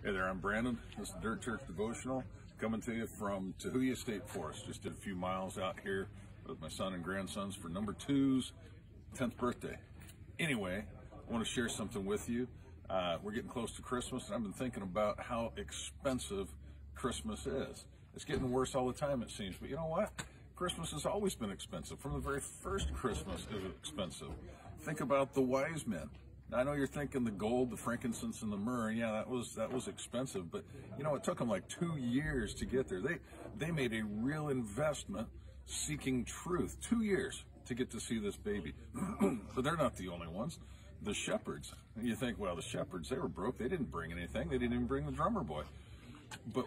Hey there, I'm Brandon. This is Dirt Church Devotional, coming to you from Tahuya State Forest. Just did a few miles out here with my son and grandsons for number 2's 10th birthday. Anyway, I want to share something with you. We're getting close to Christmas, and I've been thinking about how expensive Christmas is. It's getting worse all the time, it seems, but you know what? Christmas has always been expensive. From the very first Christmas, it was expensive. Think about the wise men. I know you're thinking the gold, the frankincense, and the myrrh, and yeah, that was expensive, but you know, it took them like 2 years to get there. They made a real investment seeking truth. 2 years to get to see this baby. But they're not the only ones. The shepherds, you think, well, the shepherds, they were broke. They didn't bring anything. They didn't even bring the drummer boy. But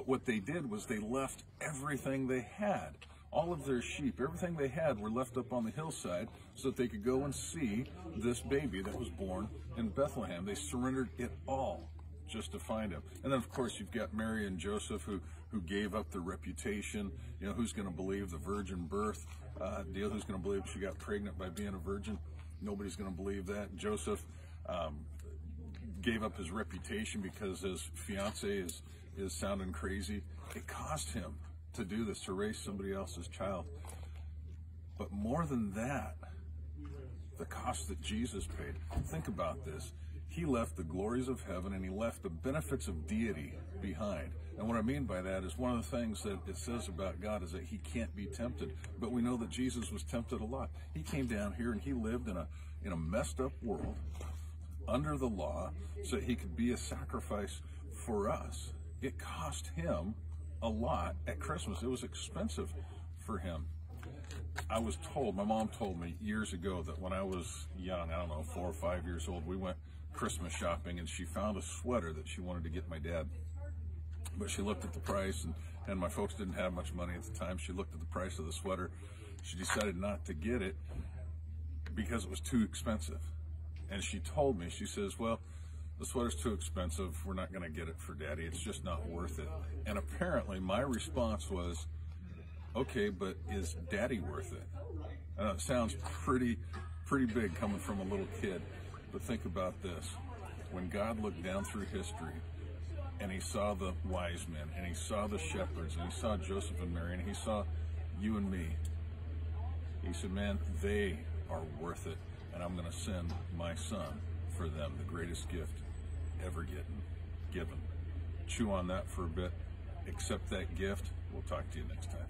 what they did was they left everything they had. All of their sheep, everything they had, were left up on the hillside so that they could go and see this baby that was born in Bethlehem. They surrendered it all just to find him. And then, of course, you've got Mary and Joseph who gave up their reputation. You know, who's going to believe the virgin birth deal? Who's going to believe she got pregnant by being a virgin? Nobody's going to believe that. Joseph gave up his reputation because his fiance is sounding crazy. It cost him to do this, to raise somebody else's child. But more than that, the cost that Jesus paid. Think about this. He left the glories of heaven and he left the benefits of deity behind. And what I mean by that is, one of the things that it says about God is that he can't be tempted. But we know that Jesus was tempted a lot. He came down here and he lived in a messed up world under the law so that he could be a sacrifice for us. It cost him a lot at Christmas. It was expensive for him. I was told, my mom told me years ago that when I was young, I don't know, 4 or 5 years old, we went Christmas shopping and she found a sweater that she wanted to get my dad. But she looked at the price, and my folks didn't have much money at the time. She looked at the price of the sweater. She decided not to get it because it was too expensive. And she told me, she says, well, the sweater's too expensive. We're not going to get it for Daddy. It's just not worth it. And apparently my response was, okay, but is Daddy worth it? It sounds pretty big coming from a little kid. But think about this. When God looked down through history and he saw the wise men and he saw the shepherds and he saw Joseph and Mary and he saw you and me, he said, man, they are worth it. And I'm going to send my son for them, the greatest gift ever given. Chew on that for a bit. Accept that gift. We'll talk to you next time.